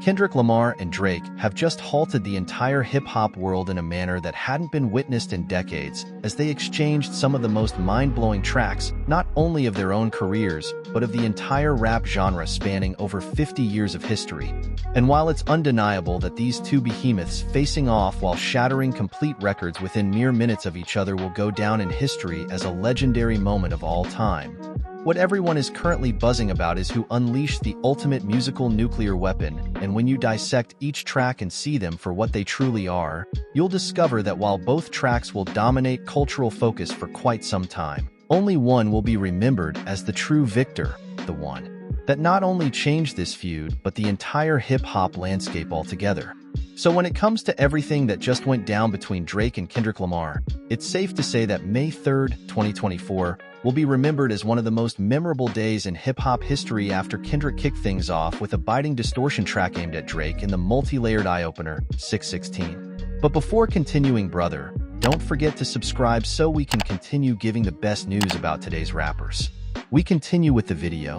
Kendrick Lamar and Drake have just halted the entire hip-hop world in a manner that hadn't been witnessed in decades, as they exchanged some of the most mind-blowing tracks, not only of their own careers, but of the entire rap genre spanning over 50 years of history. And while it's undeniable that these two behemoths facing off while shattering complete records within mere minutes of each other will go down in history as a legendary moment of all time, what everyone is currently buzzing about is who unleashed the ultimate musical nuclear weapon, and when you dissect each track and see them for what they truly are, you'll discover that while both tracks will dominate cultural focus for quite some time, only one will be remembered as the true victor, the one that not only changed this feud, but the entire hip-hop landscape altogether. So when it comes to everything that just went down between Drake and Kendrick Lamar, it's safe to say that May 3rd, 2024, will be remembered as one of the most memorable days in hip-hop history after Kendrick kicked things off with a biting distortion track aimed at Drake in the multi-layered eye-opener, 616. But before continuing, brother, don't forget to subscribe so we can continue giving the best news about today's rappers. We continue with the video.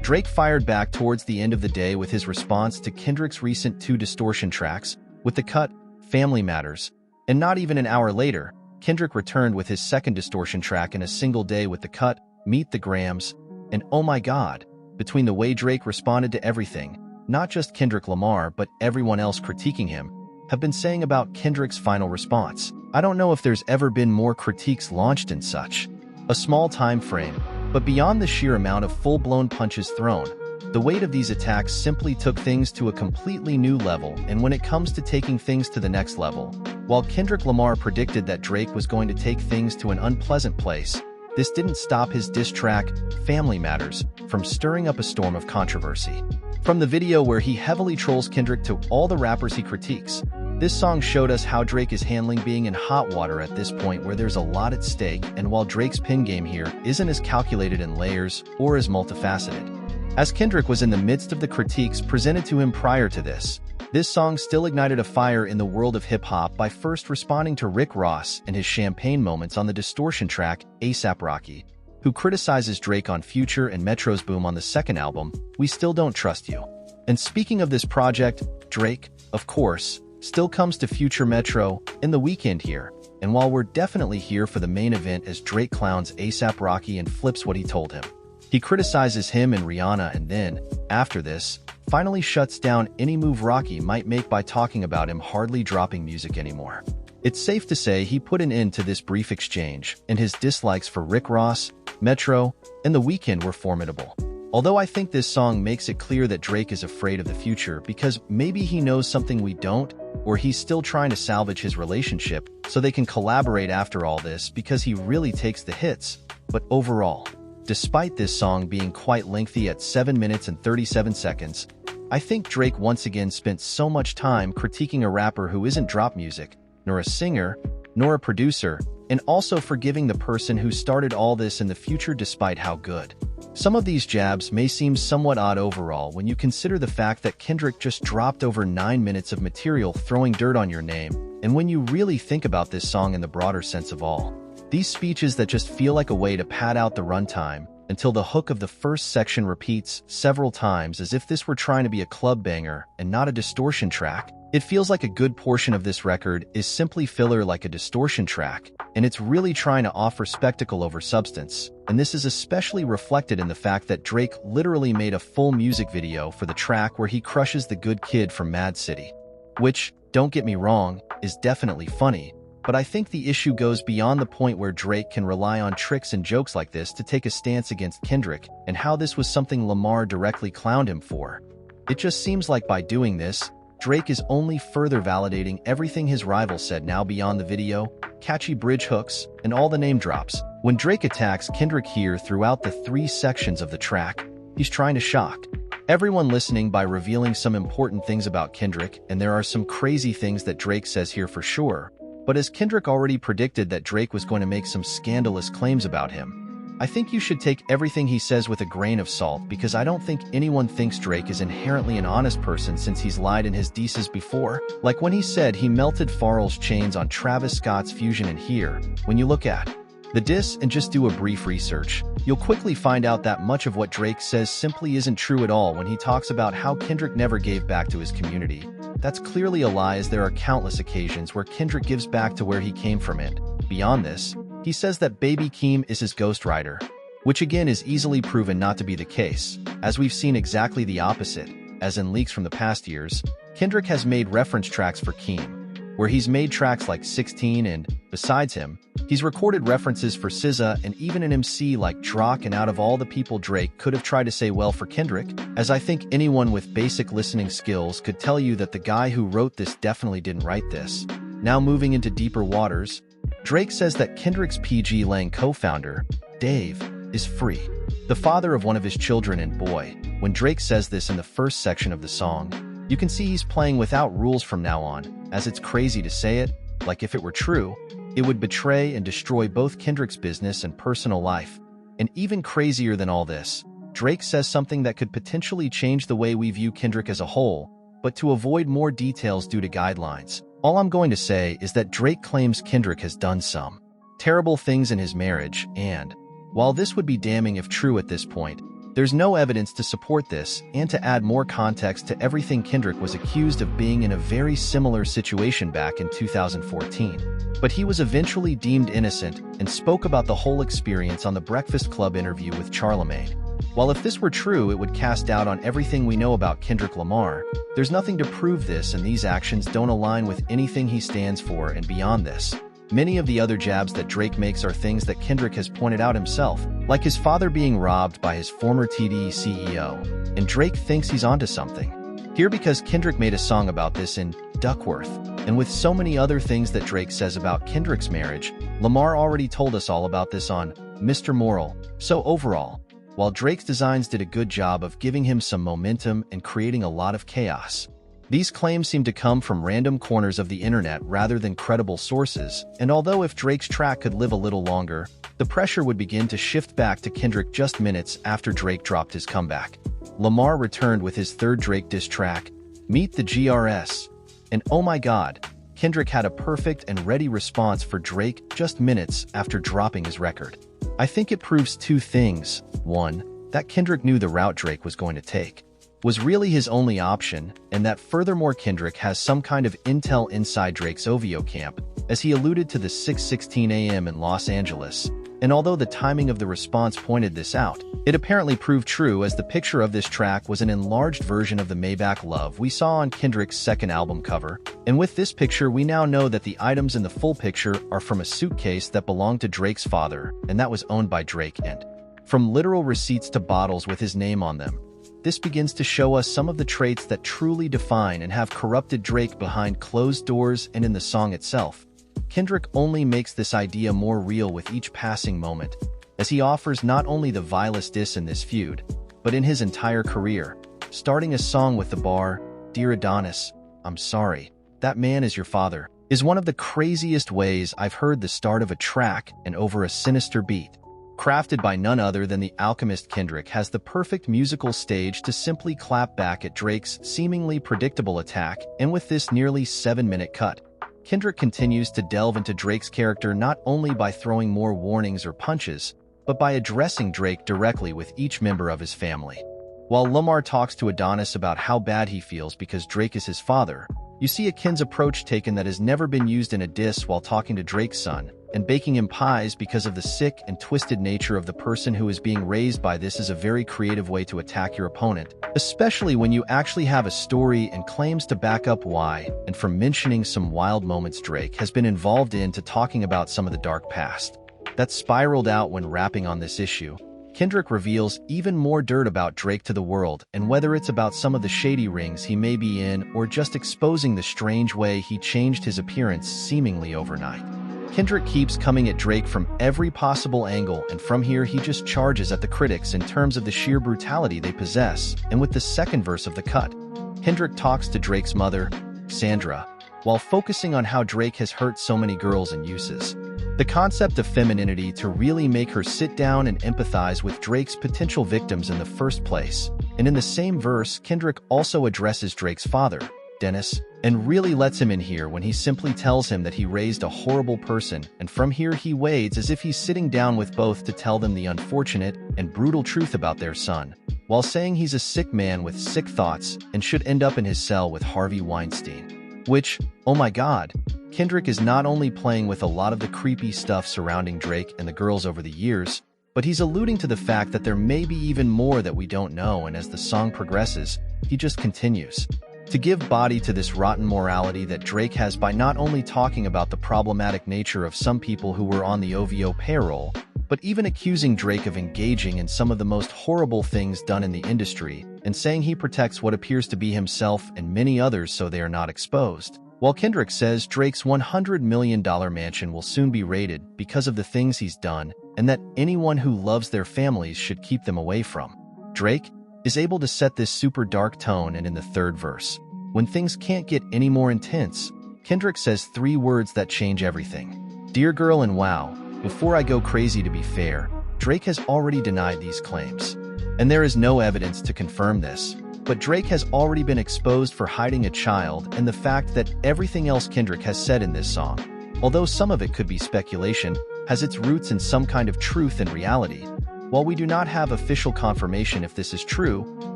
Drake fired back towards the end of the day with his response to Kendrick's recent two distortion tracks, with the cut, Family Matters, and not even an hour later, Kendrick returned with his second distortion track in a single day with the cut, Meet the Grams, and oh my god, between the way Drake responded to everything, not just Kendrick Lamar but everyone else critiquing him, have been saying about Kendrick's final response. I don't know if there's ever been more critiques launched in such a small time frame, but beyond the sheer amount of full-blown punches thrown, the weight of these attacks simply took things to a completely new level. And when it comes to taking things to the next level, while Kendrick Lamar predicted that Drake was going to take things to an unpleasant place, this didn't stop his diss track, Family Matters, from stirring up a storm of controversy. From the video where he heavily trolls Kendrick to all the rappers he critiques, this song showed us how Drake is handling being in hot water at this point where there's a lot at stake, and while Drake's pin game here isn't as calculated in layers or as multifaceted as Kendrick was in the midst of the critiques presented to him prior to this song still ignited a fire in the world of hip-hop by first responding to Rick Ross and his champagne moments on the distortion track, A$AP Rocky, who criticizes Drake on Future and Metro's boom on the second album, We Still Don't Trust You. And speaking of this project, Drake, of course, still comes to Future Metro in the weekend here, and while we're definitely here for the main event as Drake clowns A$AP Rocky and flips what he told him, he criticizes him and Rihanna and then, after this, finally shuts down any move Rocky might make by talking about him hardly dropping music anymore. It's safe to say he put an end to this brief exchange, and his dislikes for Rick Ross, Metro, and The Weeknd were formidable. Although I think this song makes it clear that Drake is afraid of the future because maybe he knows something we don't, or he's still trying to salvage his relationship so they can collaborate after all this because he really takes the hits. But overall, despite this song being quite lengthy at 7 minutes and 37 seconds, I think Drake once again spent so much time critiquing a rapper who isn't drop music, nor a singer, nor a producer, and also forgiving the person who started all this in the future despite how good. Some of these jabs may seem somewhat odd overall when you consider the fact that Kendrick just dropped over 9 minutes of material throwing dirt on your name, and when you really think about this song in the broader sense of all these speeches that just feel like a way to pad out the runtime until the hook of the first section repeats several times as if this were trying to be a club banger and not a distortion track. It feels like a good portion of this record is simply filler like a distortion track, and it's really trying to offer spectacle over substance. And this is especially reflected in the fact that Drake literally made a full music video for the track where he crushes the good kid from Mad City. Which, don't get me wrong, is definitely funny, but I think the issue goes beyond the point where Drake can rely on tricks and jokes like this to take a stance against Kendrick, and how this was something Lamar directly clowned him for. It just seems like by doing this, Drake is only further validating everything his rival said. Now beyond the video, catchy bridge hooks, and all the name drops, when Drake attacks Kendrick here throughout the 3 sections of the track, he's trying to shock everyone listening by revealing some important things about Kendrick, and there are some crazy things that Drake says here for sure. But as Kendrick already predicted that Drake was going to make some scandalous claims about him, I think you should take everything he says with a grain of salt because I don't think anyone thinks Drake is inherently an honest person since he's lied in his disses before. Like when he said he melted Pharrell's chains on Travis Scott's Fusion, and here, when you look at the diss and just do a brief research, you'll quickly find out that much of what Drake says simply isn't true at all when he talks about how Kendrick never gave back to his community. That's clearly a lie, as there are countless occasions where Kendrick gives back to where he came from. And beyond this, he says that Baby Keem is his ghostwriter, which again is easily proven not to be the case, as we've seen exactly the opposite. As in leaks from the past years, Kendrick has made reference tracks for Keem, where he's made tracks like 16, and besides him, he's recorded references for SZA and even an MC like Drake. And out of all the people Drake could have tried to say well for Kendrick, as I think anyone with basic listening skills could tell you that the guy who wrote this definitely didn't write this. Now moving into deeper waters, Drake says that Kendrick's PG Lang co-founder, Dave, is free, the father of one of his children. And boy, when Drake says this in the first section of the song, you can see he's playing without rules from now on, as it's crazy to say it, like if it were true, it would betray and destroy both Kendrick's business and personal life. And even crazier than all this, Drake says something that could potentially change the way we view Kendrick as a whole, but to avoid more details due to guidelines, all I'm going to say is that Drake claims Kendrick has done some terrible things in his marriage, and while this would be damning if true at this point, there's no evidence to support this. And to add more context to everything, Kendrick was accused of being in a very similar situation back in 2014. But he was eventually deemed innocent and spoke about the whole experience on the Breakfast Club interview with Charlamagne. While if this were true, it would cast doubt on everything we know about Kendrick Lamar, there's nothing to prove this, and these actions don't align with anything he stands for. And beyond this, many of the other jabs that Drake makes are things that Kendrick has pointed out himself, like his father being robbed by his former TDE CEO, and Drake thinks he's onto something here because Kendrick made a song about this in Duckworth. And with so many other things that Drake says about Kendrick's marriage, Lamar already told us all about this on Mr. Moral. So overall, while Drake's designs did a good job of giving him some momentum and creating a lot of chaos, these claims seem to come from random corners of the internet rather than credible sources. And although if Drake's track could live a little longer, the pressure would begin to shift back to Kendrick just minutes after Drake dropped his comeback. Lamar returned with his third Drake diss track, Meet the GRS. And oh my god, Kendrick had a perfect and ready response for Drake just minutes after dropping his record. I think it proves two things. One, that Kendrick knew the route Drake was going to take was really his only option, and that furthermore Kendrick has some kind of intel inside Drake's OVO camp, as he alluded to the 6:16 a.m. in Los Angeles. And although the timing of the response pointed this out, it apparently proved true, as the picture of this track was an enlarged version of the Maybach Love we saw on Kendrick's second album cover. And with this picture, we now know that the items in the full picture are from a suitcase that belonged to Drake's father, and that was owned by Drake. And from literal receipts to bottles with his name on them, this begins to show us some of the traits that truly define and have corrupted Drake behind closed doors and in the song itself. Kendrick only makes this idea more real with each passing moment, as he offers not only the vilest diss in this feud, but in his entire career, starting a song with the bar, Dear Adonis, I'm sorry, that man is your father, is one of the craziest ways I've heard the start of a track, and over a sinister beat. Crafted by none other than the alchemist, Kendrick has the perfect musical stage to simply clap back at Drake's seemingly predictable attack. And with this nearly 7-minute cut, Kendrick continues to delve into Drake's character not only by throwing more warnings or punches, but by addressing Drake directly with each member of his family. While Lamar talks to Adonis about how bad he feels because Drake is his father, you see a Ken's approach taken that has never been used in a diss while talking to Drake's son, and baking him pies because of the sick and twisted nature of the person who is being raised by. This is a very creative way to attack your opponent, especially when you actually have a story and claims to back up why. And from mentioning some wild moments Drake has been involved in to talking about some of the dark past that spiraled out when rapping on this issue, Kendrick reveals even more dirt about Drake to the world, and whether it's about some of the shady rings he may be in or just exposing the strange way he changed his appearance seemingly overnight, Kendrick keeps coming at Drake from every possible angle, and from here he just charges at the critics in terms of the sheer brutality they possess. And with the second verse of the cut, Kendrick talks to Drake's mother, Sandra, while focusing on how Drake has hurt so many girls and uses the concept of femininity to really make her sit down and empathize with Drake's potential victims in the first place. And in the same verse, Kendrick also addresses Drake's father, Dennis, and really lets him in here when he simply tells him that he raised a horrible person, and from here he waits as if he's sitting down with both to tell them the unfortunate and brutal truth about their son, while saying he's a sick man with sick thoughts and should end up in his cell with Harvey Weinstein. Which, oh my god, Kendrick is not only playing with a lot of the creepy stuff surrounding Drake and the girls over the years, but he's alluding to the fact that there may be even more that we don't know, and as the song progresses, he just continues to give body to this rotten morality that Drake has by not only talking about the problematic nature of some people who were on the OVO payroll, but even accusing Drake of engaging in some of the most horrible things done in the industry, and saying he protects what appears to be himself and many others so they are not exposed. While Kendrick says Drake's $100 million mansion will soon be raided because of the things he's done, and that anyone who loves their families should keep them away from. Drake is able to set this super dark tone, and in the third verse, when things can't get any more intense, Kendrick says 3 words that change everything. Dear girl and wow, before I go crazy. To be fair, Drake has already denied these claims, and there is no evidence to confirm this, but Drake has already been exposed for hiding a child, and the fact that everything else Kendrick has said in this song, although some of it could be speculation, has its roots in some kind of truth and reality. While we do not have official confirmation if this is true,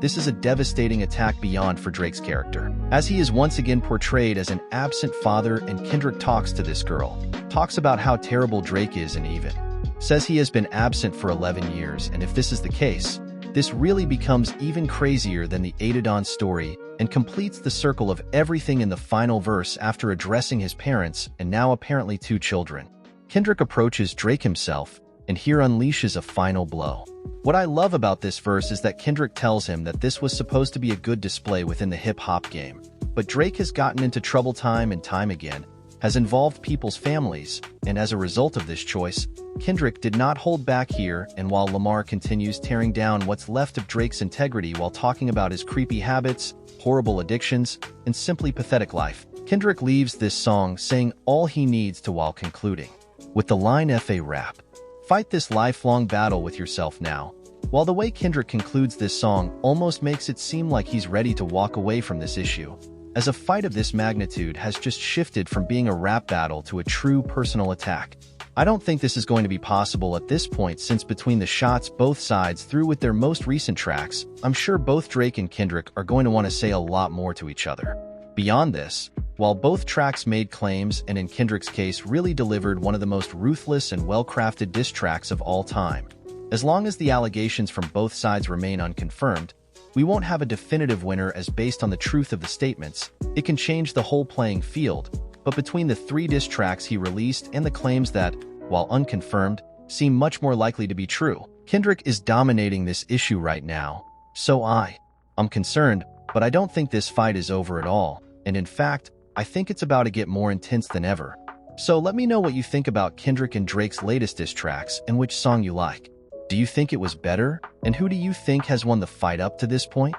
this is a devastating attack beyond for Drake's character, as he is once again portrayed as an absent father, and Kendrick talks to this girl, talks about how terrible Drake is, and even says he has been absent for 11 years, and if this is the case, this really becomes even crazier than the Adidon story, and completes the circle of everything in the final verse after addressing his parents and now apparently 2 children. Kendrick approaches Drake himself, and here unleashes a final blow. What I love about this verse is that Kendrick tells him that this was supposed to be a good display within the hip-hop game, but Drake has gotten into trouble time and time again, has involved people's families, and as a result of this choice, Kendrick did not hold back here, and while Lamar continues tearing down what's left of Drake's integrity while talking about his creepy habits, horrible addictions, and simply pathetic life, Kendrick leaves this song saying all he needs to while concluding with the line "F.A. rap. Fight this lifelong battle with yourself now." While the way Kendrick concludes this song almost makes it seem like he's ready to walk away from this issue, as a fight of this magnitude has just shifted from being a rap battle to a true personal attack. I don't think this is going to be possible at this point, since between the shots both sides threw with their most recent tracks, I'm sure both Drake and Kendrick are going to want to say a lot more to each other. Beyond this, while both tracks made claims and in Kendrick's case really delivered one of the most ruthless and well-crafted diss tracks of all time, as long as the allegations from both sides remain unconfirmed, we won't have a definitive winner, as based on the truth of the statements, it can change the whole playing field. But between the 3 diss tracks he released and the claims that, while unconfirmed, seem much more likely to be true, Kendrick is dominating this issue right now. So I'm concerned, but I don't think this fight is over at all, and in fact, I think it's about to get more intense than ever. So let me know what you think about Kendrick and Drake's latest diss tracks and which song you like. Do you think it was better? And who do you think has won the fight up to this point?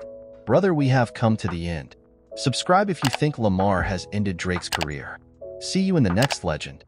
Brother, we have come to the end. Subscribe if you think Lamar has ended Drake's career. See you in the next legend.